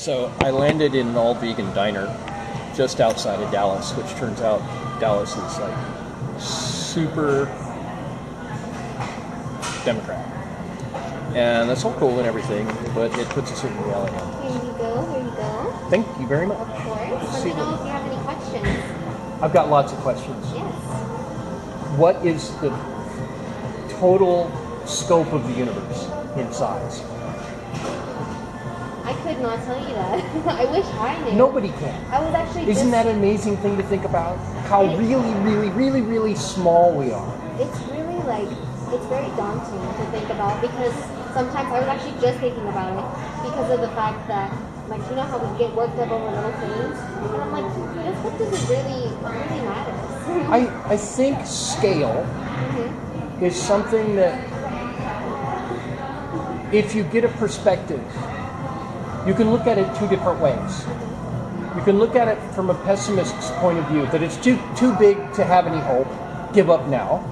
So I landed in an all-vegan diner just outside of Dallas, which turns out Dallas is like super Democrat. And that's all cool and everything, but it puts a certain reality on it. Here you go, here you go. Thank you very much. Of course. Let me know if you have any questions. I've got lots of questions. Yes. What is the total scope of the universe in size? I could not tell you that. I wish I knew. Nobody can. I was actually Isn't that an amazing thing to think about? How really small we are. It's really like, it's very daunting to think about because sometimes I was actually just thinking about it because of the fact that, like, you know how we get worked up over little things? And I'm like, just what does it really matter? I think scale is something that if you get a perspective, you can look at it two different ways. You can look at it from a pessimist's point of view, that it's too big to have any hope, give up now,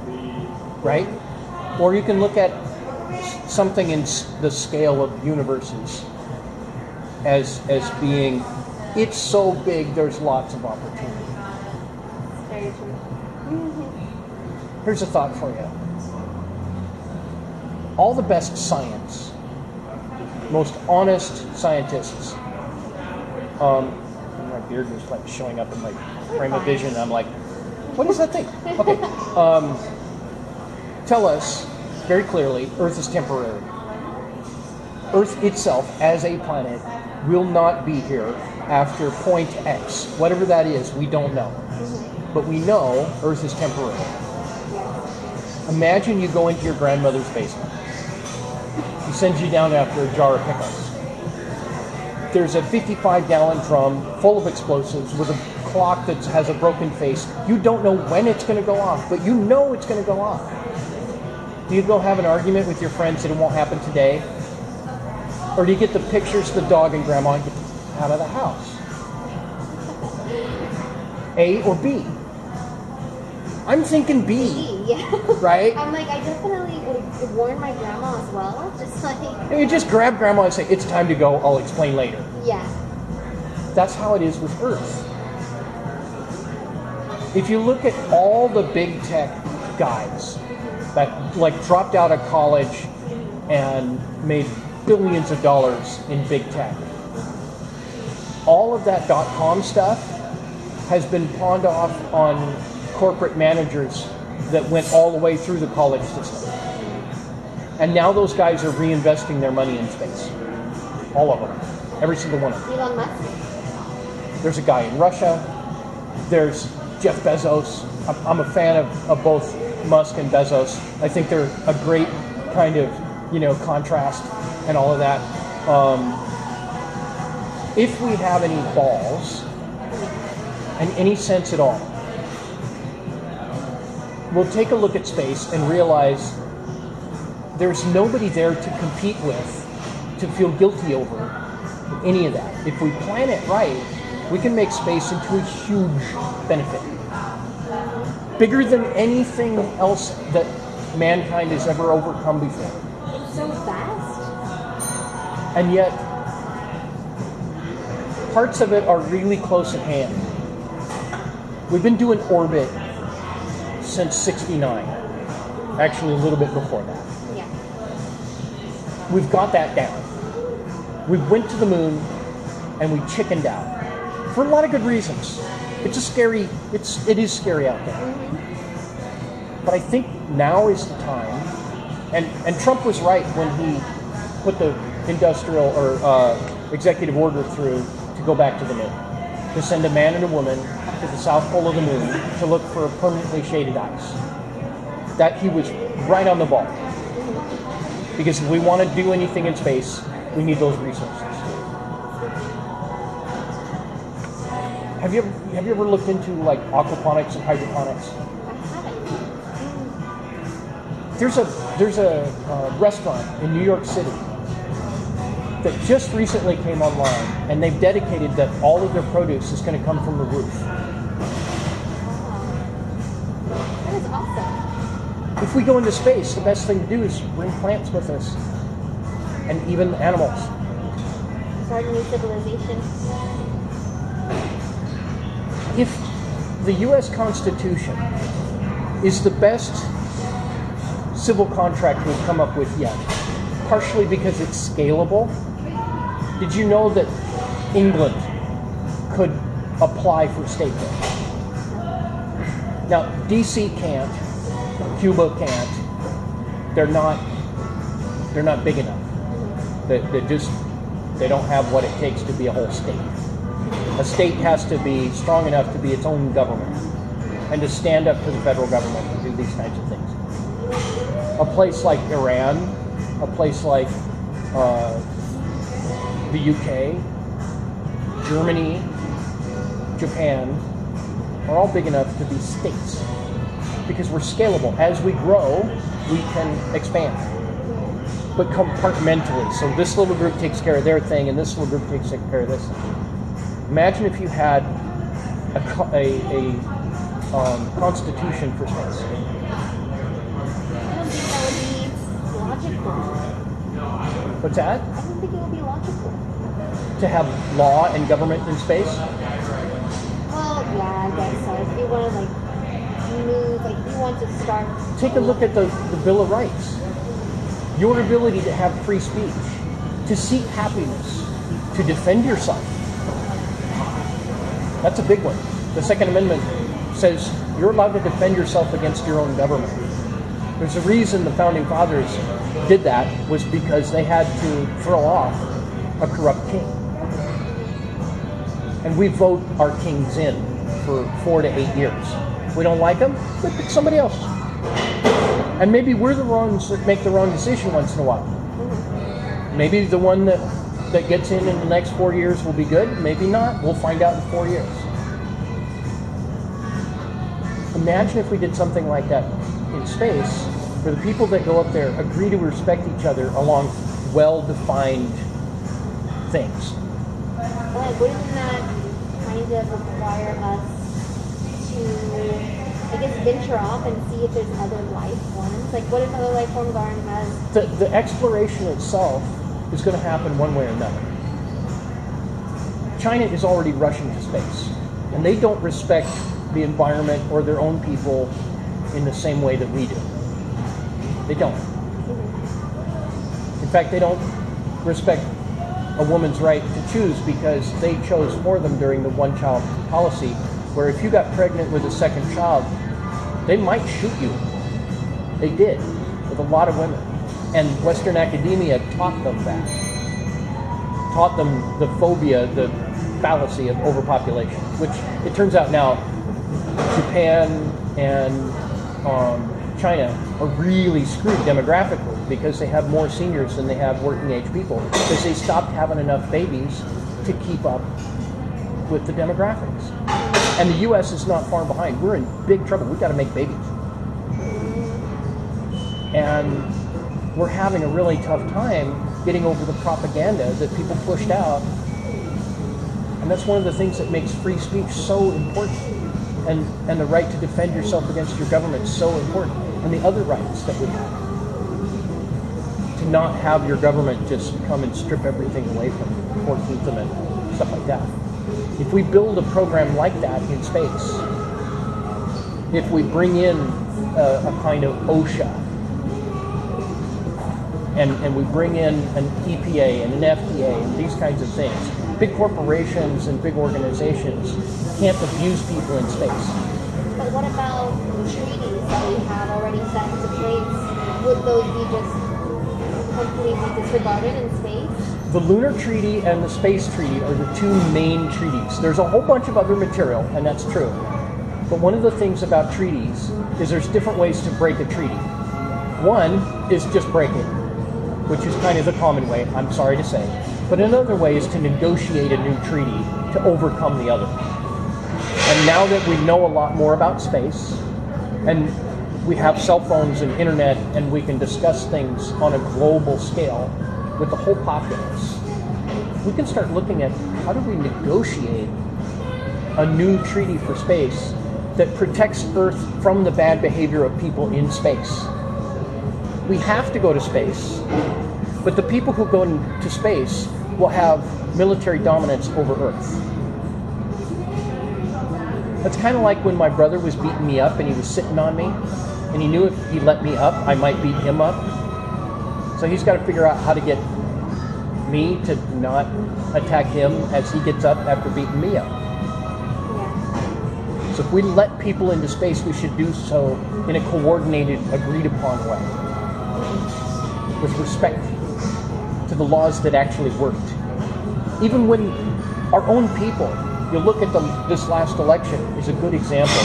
right? Or you can look at something in the scale of universes as being, it's so big, there's lots of opportunity. Very true. Here's a thought for you. All the best science, most honest scientists, my beard was like showing up in my frame of vision, and I'm like, what is that thing? Okay. Tell us very clearly, Earth is temporary. Earth itself, as a planet, will not be here after point X. Whatever that is, we don't know. But we know Earth is temporary. Imagine you go into your grandmother's basement. She sends you down after a jar of pickles. There's a 55-gallon drum full of explosives with a clock that has a broken face. You don't know when it's going to go off, but you know it's going to go off. Do you go have an argument with your friends that it won't happen today? Or do you get the pictures of the dog and grandma and get out of the house? A or B? I'm thinking B. Yeah. Right? I'm like, I definitely would warn my grandma as well. Just like... And you just grab grandma and say, it's time to go, I'll explain later. Yeah. That's how it is with Earth. If you look at all the big tech guys that like dropped out of college and made billions of dollars in big tech, all of that .com stuff has been pawned off on corporate managers that went all the way through the college system. And now those guys are reinvesting their money in space. All of them. Every single one of them. Elon Musk? There's a guy in Russia. There's Jeff Bezos. I'm a fan of both Musk and Bezos. I think they're a great kind of, contrast and all of that. If we have any balls and any sense at all, we'll take a look at space and realize there's nobody there to compete with, to feel guilty over any of that. If we plan it right, we can make space into a huge benefit. Bigger than anything else that mankind has ever overcome before. It's so vast. And yet, parts of it are really close at hand. We've been doing orbit since '69. Actually, a little bit before that. Yeah. We've got that down. We went to the moon and we chickened out for a lot of good reasons. It is scary out there. Mm-hmm. But I think now is the time, and Trump was right when he put the industrial or executive order through to go back to the moon, to send a man and a woman to the south pole of the moon to look for permanently shaded ice. That he was right on the ball. Because if we want to do anything in space, we need those resources. Have you ever looked into like aquaponics and hydroponics? There's a restaurant in New York City that just recently came online, and they've dedicated that all of their produce is going to come from the roof. That is awesome. If we go into space, the best thing to do is bring plants with us, and even animals. start a new civilization. If the U.S. Constitution is the best civil contract we've come up with yet, partially because it's scalable, did you know that England could apply for statehood? Now, DC can't, Cuba can't. They're not big enough. They don't have what it takes to be a whole state. A state has to be strong enough to be its own government and to stand up to the federal government and do these kinds of things. A place like Iran, a place like the UK, Germany, Japan, are all big enough to be states because we're scalable. As we grow, we can expand, but compartmentally. So this little group takes care of their thing, and this little group takes care of this thing. Imagine if you had a constitution for space. I don't think that would be logical. What's that? I don't think it would be logical. To have law and government in space? Well, yeah, I guess so. If you want to move, if you want to start. Take a look at the Bill of Rights. Your ability to have free speech, to seek happiness, to defend yourself. That's a big one. The Second Amendment says you're allowed to defend yourself against your own government. There's a reason the Founding Fathers did that, was because they had to throw off a corrupt king. And we vote our kings in for 4 to 8 years. If we don't like them, we pick somebody else. And maybe we're the ones that make the wrong decision once in a while. Maybe the one that gets in the next 4 years will be good. Maybe not. We'll find out in 4 years. Imagine if we did something like that in space, where the people that go up there agree to respect each other along well-defined things. But wouldn't that kind of require us to, I guess, venture off and see if there's other life forms? Like, what if other life forms aren't as... The exploration itself is going to happen one way or another. China is already rushing to space, and they don't respect the environment or their own people in the same way that we do. They don't. In fact, they don't respect a woman's right to choose because they chose for them during the one-child policy, where if you got pregnant with a second child, they might shoot you. They did with a lot of women. And Western academia taught them that. Taught them the phobia, the fallacy of overpopulation, which it turns out now Japan and China are really screwed demographically because they have more seniors than they have working age people because they stopped having enough babies to keep up with the demographics. And the U.S. is not far behind. We're in big trouble. We've got to make babies. And we're having a really tough time getting over the propaganda that people pushed out. And that's one of the things that makes free speech so important. And the right to defend yourself against your government is so important. And the other rights that we have. To not have your government just come and strip everything away from you, 14th Amendment, stuff like that. If we build a program like that in space, if we bring in a kind of OSHA, and we bring in an EPA and an FDA and these kinds of things, big corporations and big organizations can't abuse people in space. But what about treaties that we have already set into place? Would those be just completely disregarded in space? The Lunar Treaty and the Space Treaty are the two main treaties. There's a whole bunch of other material, and that's true. But one of the things about treaties is there's different ways to break a treaty. One is just break it, which is kind of the common way, I'm sorry to say. But another way is to negotiate a new treaty to overcome the other. And now that we know a lot more about space, and we have cell phones and internet, and we can discuss things on a global scale with the whole populace, we can start looking at how do we negotiate a new treaty for space that protects Earth from the bad behavior of people in space. We have to go to space, but the people who go into space will have military dominance over Earth. That's kind of like when my brother was beating me up and he was sitting on me, and he knew if he let me up, I might beat him up. So he's got to figure out how to get me to not attack him as he gets up after beating me up. Yeah. So if we let people into space, we should do so in a coordinated, agreed upon way, with respect to the laws that actually worked. Even when our own people, you look at this last election is a good example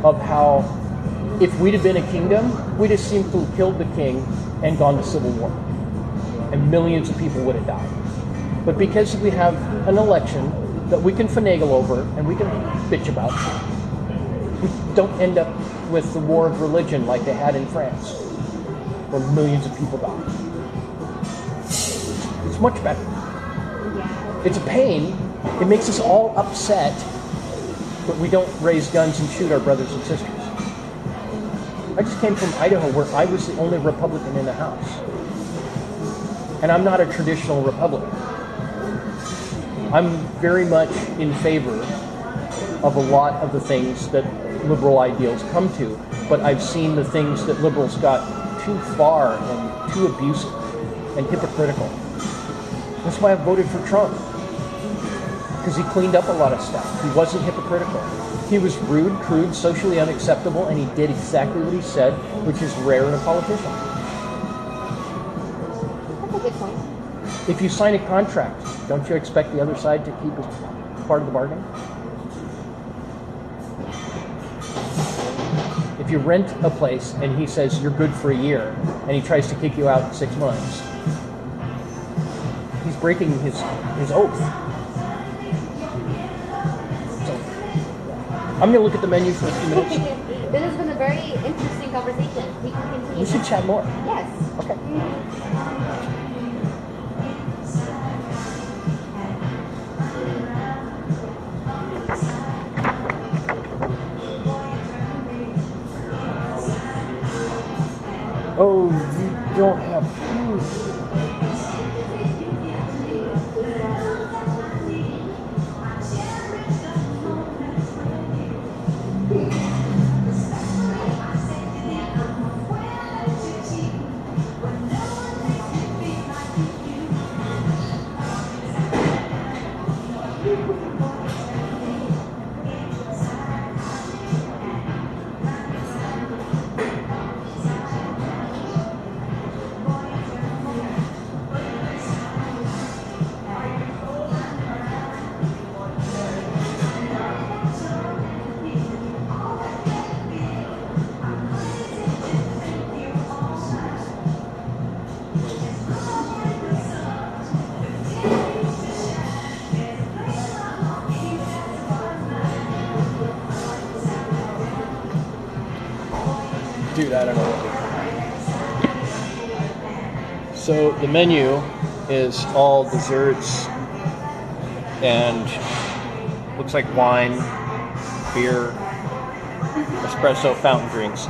of how if we'd have been a kingdom, we'd have seemed to have killed the king and gone to civil war. And millions of people would have died. But because we have an election that we can finagle over and we can bitch about, we don't end up with the war of religion like they had in France, where millions of people died. It's much better. Yeah. It's a pain. It makes us all upset, but we don't raise guns and shoot our brothers and sisters. I just came from Idaho where I was the only Republican in the House. And I'm not a traditional Republican. I'm very much in favor of a lot of the things that liberal ideals come to, but I've seen the things that liberals got too far and too abusive and hypocritical. That's why I voted for Trump. Because he cleaned up a lot of stuff. He wasn't hypocritical. He was rude, crude, socially unacceptable, and he did exactly what he said, which is rare in a politician. That's a good point. If you sign a contract, don't you expect the other side to keep his part of the bargain? If you rent a place and he says you're good for a year, and he tries to kick you out in 6 months, he's breaking his oath. I'm going to look at the menu for a few minutes. This has been a very interesting conversation. We can continue. We should chat more. Yes. Okay. Oh, you don't have food. Dude, I don't know what to do. So the menu is all desserts and looks like wine, beer, espresso, fountain drinks.